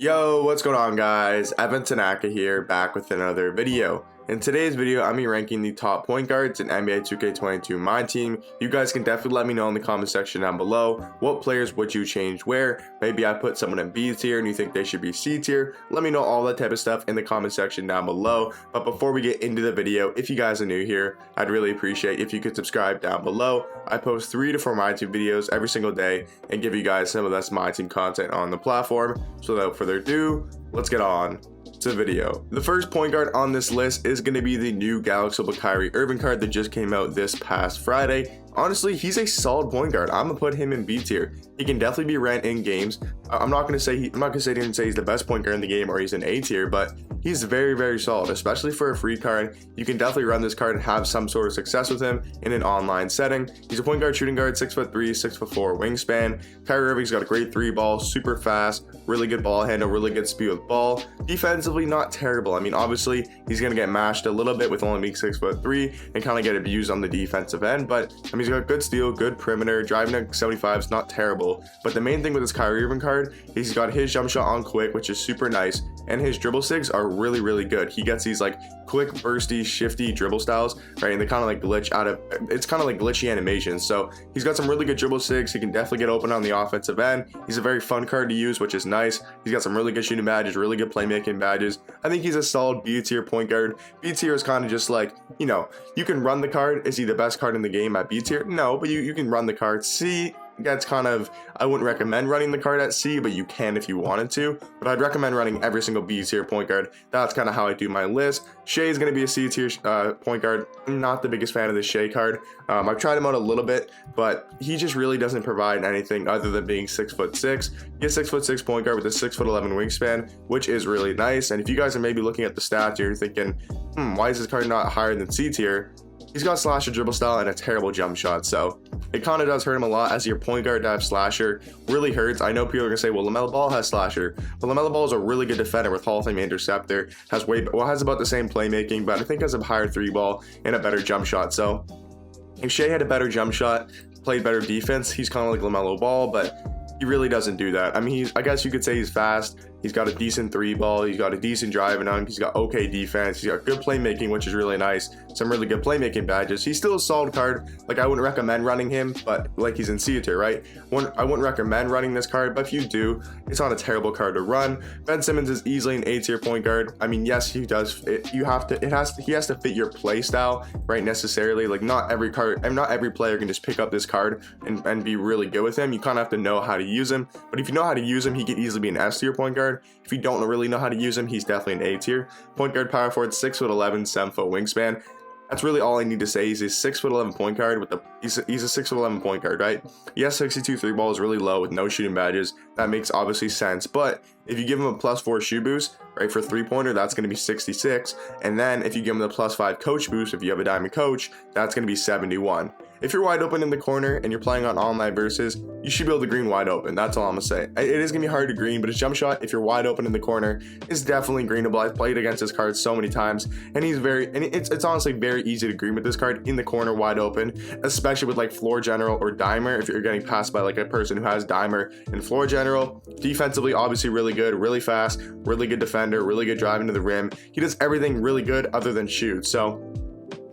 Yo, what's going on guys? Evan Tanaka here, back with another video. In today's video, I'm ranking the top point guards in NBA 2K22 My Team. You guys can definitely let me know in the comment section down below, what players would you change where? Maybe I put someone in B tier and you think they should be C tier. Let me know all that type of stuff in the comment section down below. But before we get into the video, if you guys are new here, I'd really appreciate if you could subscribe down below. I post 3 to 4 My Team videos every single day and give you guys some of the best My Team content on the platform. So without further ado, let's get on to the video. The first point guard on this list is going to be the new Galaxy Kyrie Irving card that just came out this past Friday. Honestly, he's a solid point guard. I'm gonna put him in B tier. He can definitely be ranked in games. I'm not gonna say he's the best point guard in the game or he's in A tier, but he's very solid, especially for a free card. You can definitely run this card and have some sort of success with him in an online setting. He's a point guard, shooting guard, 6'3", 6'4" wingspan. Kyrie Irving's got a great 3 ball, super fast, really good ball handle, really good speed with ball. Defensively, not terrible. I mean, obviously, he's gonna get mashed a little bit with only being 6'3" and kind of get abused on the defensive end, but I mean, he's got good steal, good perimeter, driving at 75 is not terrible. But the main thing with this Kyrie Irving card, he's got his jump shot on quick, which is super nice, and his dribble sigs are really good. He gets these like quick, bursty, shifty dribble styles, right? And they kind of like glitch out of, it's kind of like glitchy animations. So he's got some really good dribble sigs. He can definitely get open on the offensive end. He's a very fun card to use, which is nice. He's got some really good shooting badges, really good playmaking badges. I think he's a solid B tier point guard. B tier is kind of just like, you know, you can run the card. Is he the best card in the game at B tier? No, but you can run the card. C, that's kind of, I wouldn't recommend running the card at C, but you can if you wanted to. But I'd recommend running every single B tier point guard. That's kind of how I do my list. Shai is going to be a C tier point guard. I'm not the biggest fan of the Shai card. I've tried him out a little bit, but he just really doesn't provide anything other than being 6'6". He's a 6'6" point guard with a 6'11" wingspan, which is really nice. And if you guys are maybe looking at the stats, you're thinking, why is this card not higher than C tier? He's got slasher dribble style and a terrible jump shot, so it kind of does hurt him a lot as your point guard to have slasher. Really hurts. I know people are gonna say, well, Lamelo Ball has slasher, but Lamelo Ball is a really good defender with Hall of Fame interceptor. Has about the same playmaking, but I think has a higher 3 ball and a better jump shot. So if Shai had a better jump shot, played better defense, he's kind of like Lamelo Ball, but he really doesn't do that. I mean, I guess you could say he's fast. He's got a decent 3 ball. He's got a decent driving on him. He's got okay defense. He's got good playmaking, which is really nice. Some really good playmaking badges. He's still a solid card. Like, I wouldn't recommend running him, but like, he's in C tier, right? I wouldn't recommend running this card, but if you do, it's not a terrible card to run. Ben Simmons is easily an A tier point guard. I mean, yes, he does. He has to fit your play style, right? Necessarily, like, not every player can just pick up this card and be really good with him. You kind of have to know how to use him. But if you know how to use him, he could easily be an S tier point guard. If you don't really know how to use him, he's definitely an A tier. Point guard, power forward, 6'11", 7 foot wingspan. That's really all I need to say. He's a 6'11" point guard with he's a 6'11" point guard, right? Yes, 62 3 ball is really low with no shooting badges. That makes obviously sense. But if you give him a +4 shoe boost, right, for 3-pointer, that's going to be 66. And then if you give him the +5 coach boost, if you have a diamond coach, that's going to be 71. If you're wide open in the corner and you're playing on online versus, you should be able to green wide open. That's all I'm gonna say. It is gonna be hard to green, but his jump shot, if you're wide open in the corner, is definitely greenable. I've played against this card so many times, and it's honestly very easy to green with this card in the corner wide open, especially with like floor general or dimer. If you're getting passed by like a person who has dimer and floor general, defensively obviously really good, really fast, really good defender, really good driving to the rim. He does everything really good other than shoot. So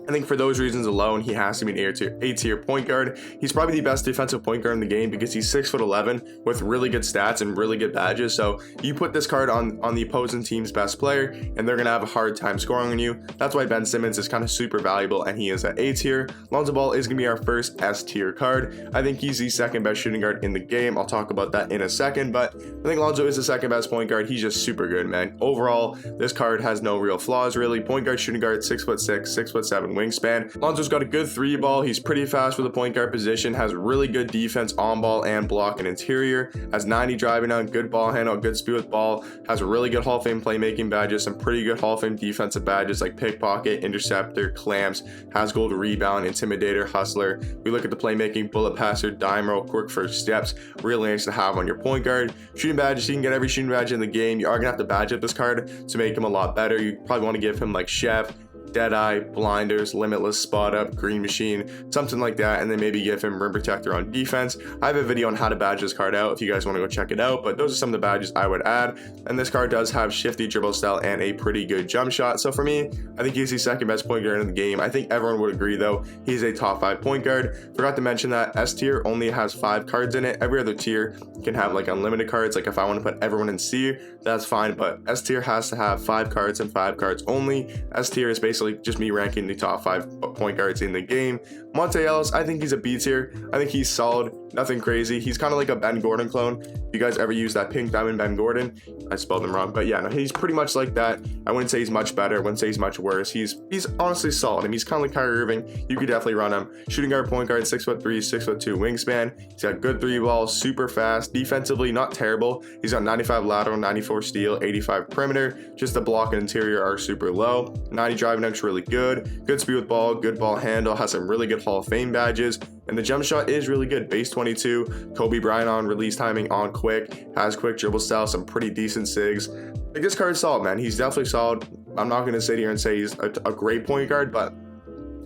I think for those reasons alone, he has to be an A tier point guard. He's probably the best defensive point guard in the game because he's 6'11" with really good stats and really good badges. So you put this card on the opposing team's best player, and they're gonna have a hard time scoring on you. That's why Ben Simmons is kind of super valuable, and he is at A tier. Lonzo Ball is gonna be our first S tier card. I think he's the second best shooting guard in the game. I'll talk about that in a second, but I think Lonzo is the second best point guard. He's just super good, man. Overall, this card has no real flaws really. Point guard, shooting guard, 6'6", 6'7" wingspan. Lonzo's got a good 3 ball. He's pretty fast for the point guard position, has really good defense on ball and block and interior, has 90 driving on, good ball handle, good speed with ball, has really good Hall of Fame playmaking badges, some pretty good Hall of Fame defensive badges like pickpocket, interceptor, clamps, has gold rebound, intimidator, hustler. We look at the playmaking, bullet passer, dime roll, quick first steps, really nice to have on your point guard. Shooting badges, you can get every shooting badge in the game. You are gonna have to badge up this card to make him a lot better. You probably want to give him like chef, Deadeye, Blinders, Limitless, Spot Up, Green Machine, something like that, and then maybe give him Rim Protector on defense. I have a video on how to badge this card out if you guys want to go check it out, but those are some of the badges I would add. And this card does have shifty dribble style and a pretty good jump shot. So for me, I think he's the second best point guard in the game. I think everyone would agree though, he's a top 5 point guard. Forgot to mention that S tier only has 5 cards in it. Every other tier can have like unlimited cards. Like if I want to put everyone in C, that's fine, but S tier has to have 5 cards and 5 cards only. S tier is basically just me ranking the top 5 point guards in the game. Monte Ellis, I think he's a B tier. I think he's solid, nothing crazy. He's kind of like a Ben Gordon clone. If you guys ever use that pink diamond Ben Gordon, I spelled him wrong, but yeah, no, he's pretty much like that. I wouldn't say he's much better, I wouldn't say he's much worse. He's honestly solid. I mean, he's kind of like Kyrie Irving. You could definitely run him. Shooting guard, point guard, 6'3", 6'2" wingspan. He's got good 3 balls, super fast. Defensively, not terrible. He's got 95 lateral, 94 steal, 85 perimeter. Just the block and interior are super low. 90 driving dunk's really good. Good speed with ball, good ball handle, has some really good Hall of Fame badges. And the jump shot is really good. Base 22, Kobe Bryant on release timing, on quick, has quick dribble style, some pretty decent sigs. Like, this card's solid, man. He's definitely solid. I'm not going to sit here and say he's a great point guard, but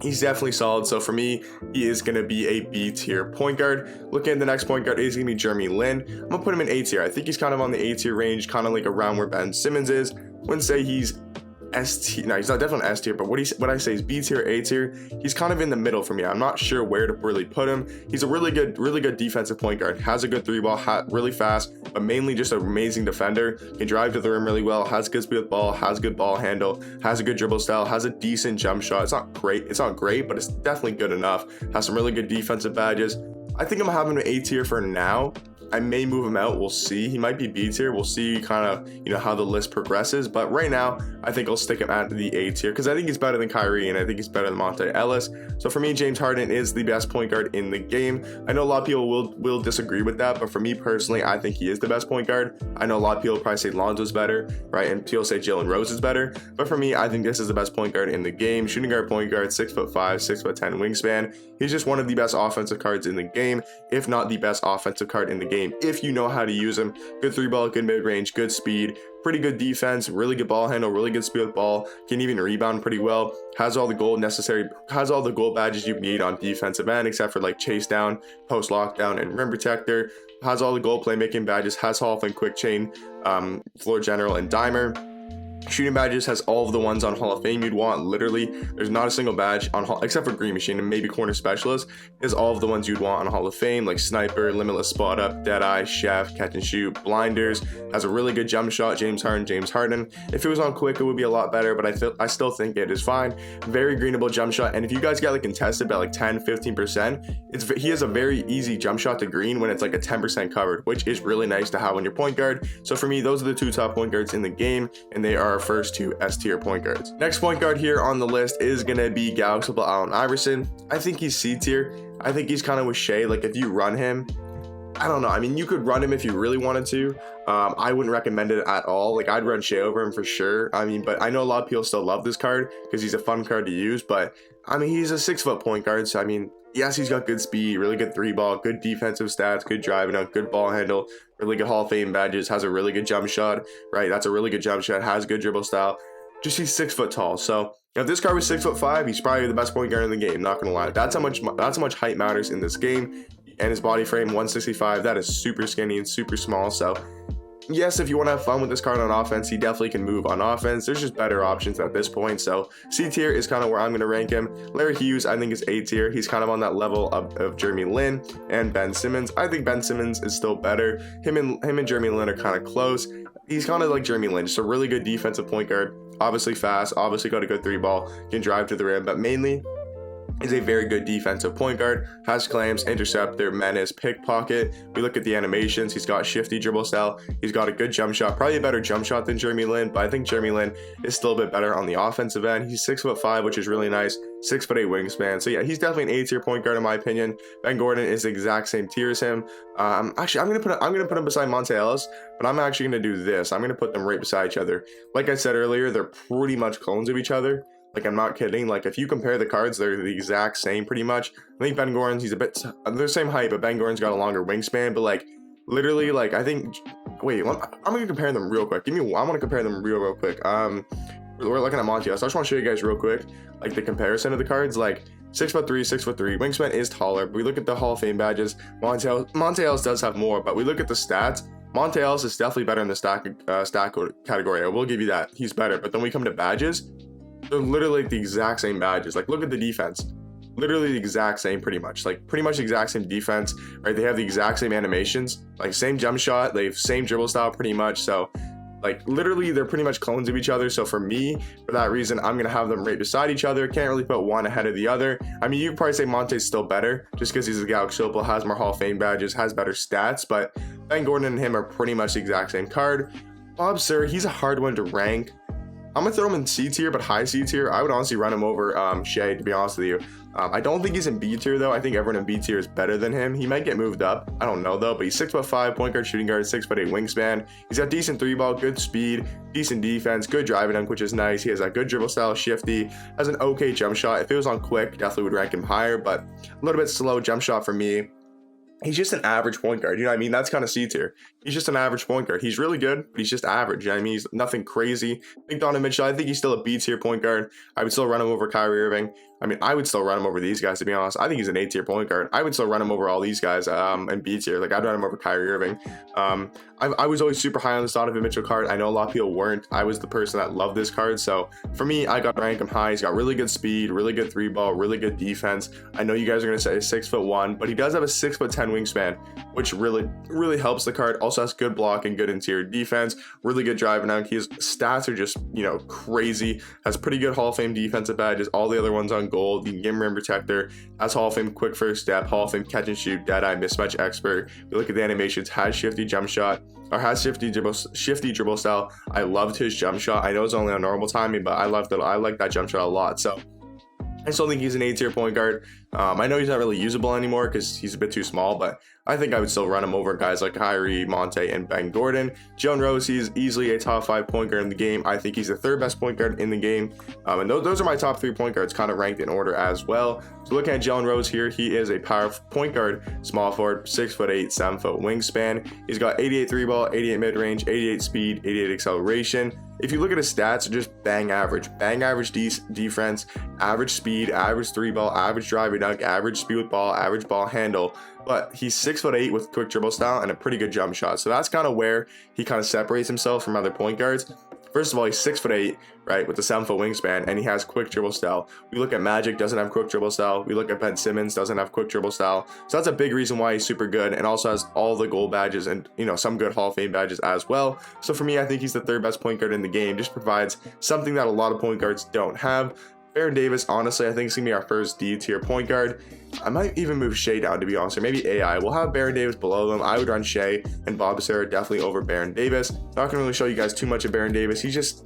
he's definitely solid. So for me, he is going to be a B tier point guard. Looking at the next point guard is going to be Jeremy Lin. I'm going to put him in A tier. I think he's kind of on the A tier range, kind of like around where Ben Simmons is. Wouldn't say he's S tier. No, he's not definitely S tier, but what I say is B tier, A tier. He's kind of in the middle for me. I'm not sure where to really put him. He's a really good defensive point guard. Has a good 3 ball, really fast, but mainly just an amazing defender. Can drive to the rim really well. Has good speed with ball. Has good ball handle. Has a good dribble style. Has a decent jump shot. It's not great, but it's definitely good enough. Has some really good defensive badges. I think I'm gonna have him in A tier for now. I may move him out. We'll see. He might be B tier. We'll see kind of, how the list progresses. But right now, I think I'll stick him at the A tier because I think he's better than Kyrie and I think he's better than Monte Ellis. So for me, James Harden is the best point guard in the game. I know a lot of people will disagree with that, but for me personally, I think he is the best point guard. I know a lot of people probably say Lonzo's better, right? And people say Jalen Rose is better. But for me, I think this is the best point guard in the game. Shooting guard, point guard, 6'5", 6'10" wingspan. He's just one of the best offensive cards in the game, if not the best offensive card in the game, if you know how to use him. Good 3 ball, good mid range, good speed, pretty good defense, really good ball handle, really good speed with ball, can even rebound pretty well, has all the goal badges you need on defensive end except for like chase down, post lockdown, and rim protector. Has all the goal playmaking badges, has Hall of Fame quick chain, floor general, and dimer. Shooting badges has all of the ones on Hall of Fame you'd want. Literally, there's not a single badge on except for Green Machine and maybe Corner Specialist is all of the ones you'd want on Hall of Fame, like Sniper, Limitless, Spot Up, Deadeye, Chef, Catch and Shoot, Blinders. Has a really good jump shot. James Harden. If it was on quick, it would be a lot better, but I still think it is fine. Very greenable jump shot, and if you guys get like contested by like 10-15%, he has a very easy jump shot to green when it's like a 10% covered, which is really nice to have on your point guard. So for me, those are the 2 top point guards in the game, and they are our first 2 S tier point guards. Next point guard here on the list is gonna be Galaxy Allen Iverson. I think he's C tier. I think he's kind of with Shai. Like if you run him, I don't know. I mean, you could run him if you really wanted to. I wouldn't recommend it at all. Like I'd run Shai over him for sure. I mean, but I know a lot of people still love this card because he's a fun card to use. But I mean, he's a 6-foot point guard. So I mean, yes, he's got good speed, really good 3 ball, good defensive stats, good driving out, good ball handle, really good Hall of Fame badges, has a really good jump shot, right? That's a really good jump shot, has good dribble style. Just he's 6 foot tall. So if this guy was 6'5", he's probably the best point guard in the game. Not gonna lie, that's how much height matters in this game. And his body frame, 165, that is super skinny and super small. So yes, if you want to have fun with this card on offense, he definitely can move on offense. There's just better options at this point. So C tier is kind of where I'm going to rank him. Larry Hughes, I think, is A tier. He's kind of on that level of Jeremy Lin and Ben Simmons. I think Ben Simmons is still better. Him and Jeremy Lin are kind of close. He's kind of like Jeremy Lin, just a really good defensive point guard. Obviously fast, obviously got a good 3 ball, can drive to the rim, but mainly is a very good defensive point guard, has claims, interceptor, menace, pickpocket. We look at the animations, he's got shifty dribble style, he's got a good jump shot, probably a better jump shot than Jeremy Lin, but I think Jeremy Lin is still a bit better on the offensive end. He's 6'5", which is really nice, 6'8" wingspan. So yeah, he's definitely an A tier point guard in my opinion. Ben Gordon is the exact same tier as him. Actually, I'm gonna put him beside Monte Ellis, but I'm actually gonna do this. I'm gonna put them right beside each other. Like I said earlier, they're pretty much clones of each other. Like, I'm not kidding. Like, if you compare the cards, they're the exact same pretty much. I think Ben Gordon's, they're the same height, but Ben Gordon's got a longer wingspan. But, like, literally, like, I think, wait, I'm going to compare them real quick. I want to compare them real quick. we're looking at Monte. So I just want to show you guys real quick, like the comparison of the cards. Like 6'3", 6'3". Wingspan is taller. But we look at the Hall of Fame badges. Monte Ellis does have more, but we look at the stats. Monte Ellis is definitely better in the stack category. I will give you that. He's better. But then we come to badges. They're literally the exact same badges. Like, look at the defense. Literally the exact same, pretty much. Like, pretty much the exact same defense, right? They have the exact same animations, like same jump shot. They have same dribble style, pretty much. So, like, literally, they're pretty much clones of each other. So for me, for that reason, I'm going to have them right beside each other. Can't really put one ahead of the other. I mean, you could probably say Monte's still better just because he's a Galaxy Opal, has more Hall of Fame badges, has better stats. But Ben Gordon and him are pretty much the exact same card. Bob Sura, he's a hard one to rank. I'm going to throw him in C tier, but high C tier. I would honestly run him over Shai, to be honest with you. I don't think he's in B tier, though. I think everyone in B tier is better than him. He might get moved up. I don't know, though. But he's 6'5", point guard, shooting guard, 6'8" wingspan. He's got decent 3-ball, good speed, decent defense, good driving dunk, which is nice. He has a good dribble style, shifty, has an okay jump shot. If it was on quick, definitely would rank him higher, but a little bit slow jump shot for me. He's just an average point guard, you know what I mean? That's kind of C tier. He's just an average point guard. He's really good, but he's just average, you know what I mean? He's nothing crazy. I think Donovan Mitchell, I think he's still a B tier point guard. I would still run him over Kyrie Irving. I mean, I would still run him over these guys, to be honest. I think he's an A tier point guard. I would still run him over all these guys and B tier. Like, I'd run him over Kyrie Irving. I was always super high on this Donovan Mitchell card. I know a lot of people weren't. I was the person that loved this card. So for me, I got to rank him high. He's got really good speed, really good 3-ball, really good defense. I know you guys are going to say 6'1", but he does have a 6'10" wingspan, which really helps the card. Also has good blocking, good interior defense, really good driving dunk. His stats are just, you know, crazy. Has pretty good Hall of Fame defensive badges. All the other ones on gold. You can give him rim protector. Has Hall of Fame quick first step. Hall of Fame catch and shoot, dead eye mismatch expert. You look at the animations. Has shifty jump shot, or has shifty dribble style. I loved his jump shot. I know it's only on normal timing, but I loved it. I like that jump shot a lot. So I still think he's an A tier point guard. I know he's not really usable anymore because he's a bit too small, but I think I would still run him over guys like Kyrie, Monte, and Ben Gordon. Jalen Rose, he's easily a top 5 point guard in the game. I think he's the 3rd best point guard in the game. And those are my top 3 point guards, kind of ranked in order as well. So looking at Jalen Rose here, he is a power point guard, small forward, 6'8", 7-foot wingspan. He's got 88 3-ball, 88 mid-range, 88 speed, 88 acceleration. If you look at his stats, just bang average defense, average speed, average 3-ball, average driving dunk, average speed with ball, average ball handle. But he's 6'8" with quick dribble style and a pretty good jump shot. So that's kind of where he kind of separates himself from other point guards. First of all, he's 6'8", right, with a 7-foot wingspan, and he has quick dribble style. We look at Magic, doesn't have quick dribble style. We look at Ben Simmons, doesn't have quick dribble style. So that's a big reason why he's super good, and also has all the gold badges and, you know, some good Hall of Fame badges as well. So for me, I think he's the 3rd best point guard in the game. Just provides something that a lot of point guards don't have. Baron Davis, honestly, I think it's going to be our first D tier point guard. I might even move Shai down, to be honest, or maybe AI. We'll have Baron Davis below them. I would run Shai and Bob Sura definitely over Baron Davis. Not going to really show you guys too much of Baron Davis. He's just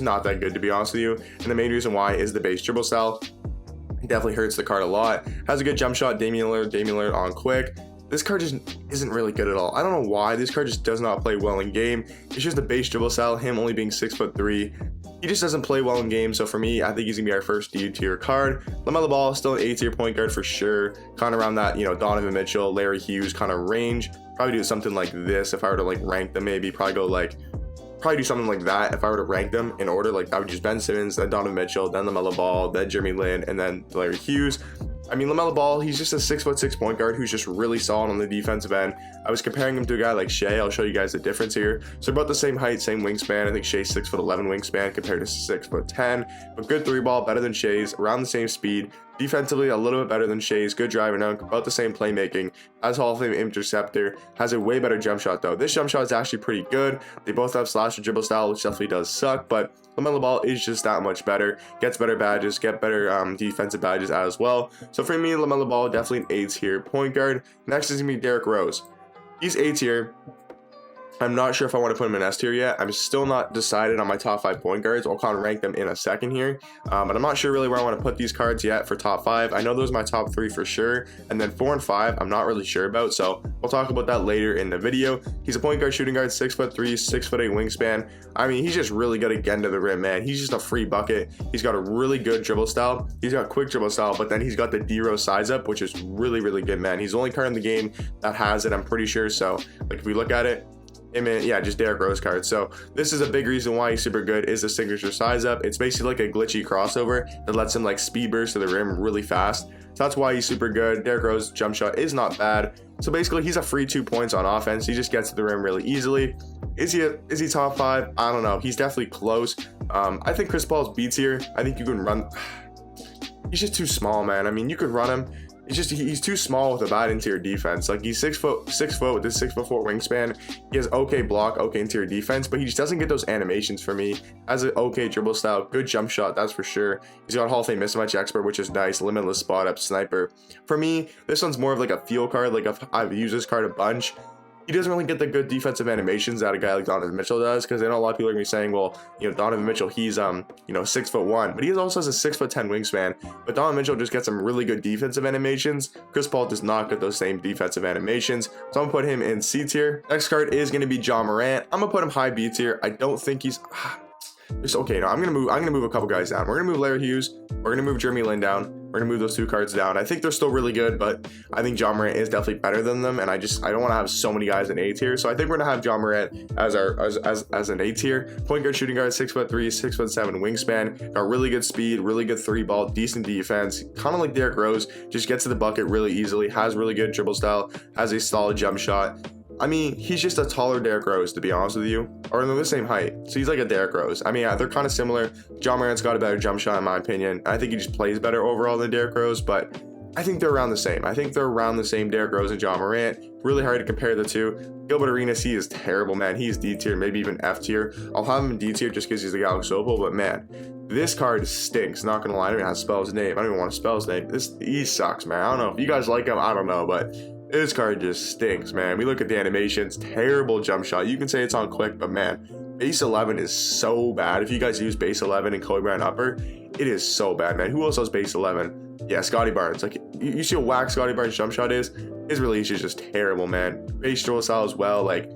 not that good, to be honest with you. And the main reason why is the base dribble style. It definitely hurts the card a lot. Has a good jump shot, Damian Lillard on quick. This card just isn't really good at all. I don't know why. This card just does not play well in game. It's just the base dribble style, him only being 6'3". He just doesn't play well in game. So for me, I think he's going to be our first D tier card. Lamelo Ball, still an A tier point guard for sure. Kind of around that, you know, Donovan Mitchell, Larry Hughes kind of range. Probably do something like this if I were to like rank them. Maybe probably do something like that if I were to rank them in order. Like I would just Ben Simmons, then Donovan Mitchell, then Lamelo Ball, then Jeremy Lin, and then Larry Hughes. I mean, Lamelo Ball, he's just a 6'6" point guard who's just really solid on the defensive end. I was comparing him to a guy like Shai. I'll show you guys the difference here. So about the same height, same wingspan. I think Shai's 6'11" wingspan compared to 6'10", but good 3-ball, better than Shai's, around the same speed. Defensively, a little bit better than Shai's, good driving dunk, about the same playmaking. Has Hall of Fame interceptor, has a way better jump shot though. This jump shot is actually pretty good. They both have slasher dribble style, which definitely does suck, but Lamelo Ball is just that much better. Gets better badges, get better defensive badges as well. So for me, Lamelo Ball, definitely an A tier point guard. Next is going to be Derrick Rose. He's A tier. I'm not sure if I want to put him in S tier yet. I'm still not decided on my top 5 point guards. I'll kind of rank them in a second here. But I'm not sure really where I want to put these cards yet for top 5. I know those are my top 3 for sure. And then 4 and 5, I'm not really sure about. So we'll talk about that later in the video. He's a point guard, shooting guard, 6'3", 6'8" wingspan. I mean, he's just really good at getting to the rim, man. He's just a free bucket. He's got a really good dribble style. He's got quick dribble style, but then he's got the D-Rose size up, which is really, really good, man. He's the only card in the game that has it, I'm pretty sure. So like if we look at it, him in, yeah, just Derrick Rose cards. So this is a big reason why he's super good, is the signature size up. It's basically like a glitchy crossover that lets him like speed burst to the rim really fast. So that's why he's super good. Derrick Rose jump shot is not bad. So basically he's a free 2 points on offense. He just gets to the rim really easily. Is he top 5? I don't know. He's definitely close. I think Chris Paul's B tier. I think you can run. He's just too small, man. I mean, you could run him. It's just he's too small with a bad interior defense. Like, he's 6 foot with this 6'4" wingspan. He has okay block, okay interior defense, but he just doesn't get those animations for me. Has an okay dribble style, good jump shot, that's for sure. He's got Hall of Fame mismatch expert, which is nice. Limitless spot up sniper. For me, this one's more of like a feel card. Like, I've used this card a bunch. He doesn't really get the good defensive animations that a guy like Donovan Mitchell does, because I know a lot of people are gonna be saying, well, you know, Donovan Mitchell, he's 6'1", but he also has a 6'10" wingspan. But Donovan Mitchell just gets some really good defensive animations. Chris Paul does not get those same defensive animations, so I'm gonna put him in C tier. Next card is gonna be Ja Morant. I'm gonna put him high B tier. I don't think he's okay. No, I'm gonna move a couple guys down. We're gonna move Larry Hughes. We're gonna move Jeremy Lin down. We're gonna move those 2 cards down. I think they're still really good, but I think Ja Morant is definitely better than them, and I don't want to have so many guys in A tier. So I think we're gonna have Ja Morant as an A tier. Point guard, shooting guard, 6'3", 6'7" wingspan. Got really good speed, really good 3-ball, decent defense. Kind of like Derrick Rose, just gets to the bucket really easily. Has really good dribble style. Has a solid jump shot. I mean, he's just a taller Derrick Rose, to be honest with you. Or they're the same height. So he's like a Derrick Rose. I mean, yeah, they're kind of similar. Ja Morant's got a better jump shot, in my opinion. I think he just plays better overall than Derrick Rose, but I think they're around the same. I think they're around the same, Derrick Rose and Ja Morant. Really hard to compare the two. Gilbert Arenas, he is terrible, man. He's D tier, maybe even F tier. I'll have him in D tier just because he's the Galaxy Opal, but man, this card stinks. Not gonna lie, I don't even have to spell his name. I don't even want to spell his name. He sucks, man. I don't know if you guys like him. I don't know, but this card just stinks, man. We look at the animations, terrible jump shot. You can say it's on click, but man, base 11 is so bad. If you guys use base 11 and Kobe Bryant upper, it is so bad, man. Who else has base 11? Yeah, Scotty Barnes. Like, you see how whack Scotty Barnes' jump shot is? His release is just terrible, man. Base dribble style as well, like,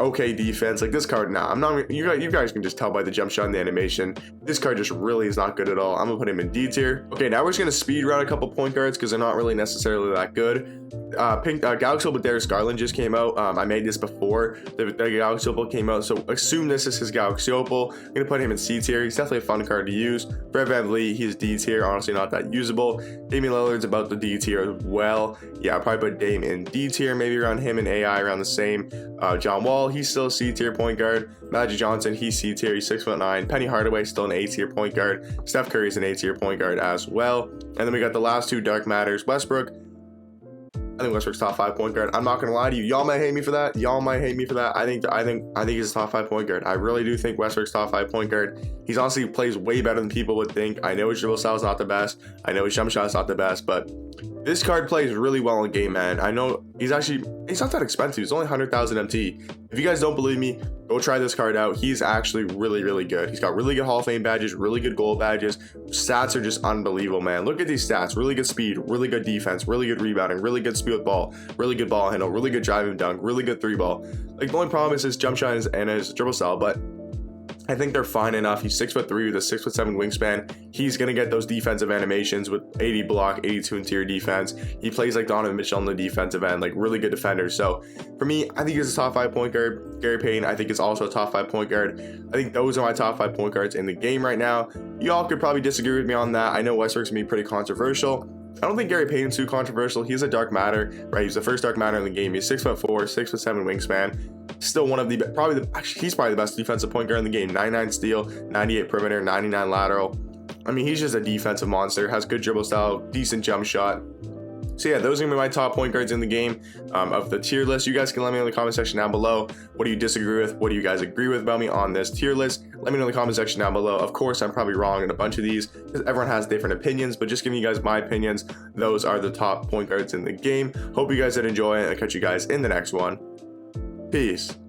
okay defense. Like, this card, nah, I'm not. You guys can just tell by the jump shot and the animation. This card just really is not good at all. I'm gonna put him in D tier. Okay, now we're just gonna speed run a couple point guards because they're not really necessarily that good. Galaxy Opal Darius Garland just came out. I made this before the Galaxy Opal came out, so assume this is his Galaxy Opal. I'm gonna put him in C tier. He's definitely a fun card to use. Fred VanVleet, he's D tier. Honestly, not that usable. Damian Lillard's about the D tier as well. Yeah, I'll probably put Dame in D tier, maybe around him and AI around the same. John Wall, he's still C tier point guard. Magic Johnson, he's C tier. He's 6'9". Penny Hardaway, still an A tier point guard. Steph Curry's an A tier point guard as well. And then we got the last 2 dark matters. Westbrook, I think Westbrook's top 5 point guard. I'm not gonna lie to you. Y'all might hate me for that. I think he's a top 5 point guard. I really do think Westbrook's top 5 point guard. He's honestly plays way better than people would think. I know his dribble style is not the best. I know his jump shot is not the best, but this card plays really well in game, man. I know he's not that expensive. He's only 100,000 MT. If you guys don't believe me, go try this card out. He's actually really, really good. He's got really good Hall of Fame badges, really good gold badges. Stats are just unbelievable, man. Look at these stats. Really good speed, really good defense, really good rebounding, really good speed with ball, really good ball handle, really good driving dunk, really good 3-ball. Like, the only problem is his jump shot and his dribble style, but I think they're fine enough. He's 6'3" with a 6'7" wingspan. He's gonna get those defensive animations with 80 block, 82 interior defense. He plays like Donovan Mitchell on the defensive end, like really good defender. So for me, I think he's a top 5 point guard. Gary Payton, I think, is also a top 5 point guard. I think those are my top 5 point guards in the game right now. Y'all could probably disagree with me on that. I know Westbrook's gonna be pretty controversial. I don't think Gary Payton's too controversial. He's a dark matter, right? He's the first dark matter in the game. He's 6'4", 6'7" wingspan. Still one of the he's probably the best defensive point guard in the game. 99 steal, 98 perimeter, 99 lateral. I mean, he's just a defensive monster. Has good dribble style, decent jump shot. So yeah, those are gonna be my top point guards in the game of the tier list. You guys can let me know in the comment section down below. What do you disagree with? What do you guys agree with about me on this tier list? Let me know in the comment section down below. Of course, I'm probably wrong in a bunch of these because everyone has different opinions, but just giving you guys my opinions. Those are the top point guards in the game. Hope you guys did enjoy it. I'll catch you guys in the next one. Peace.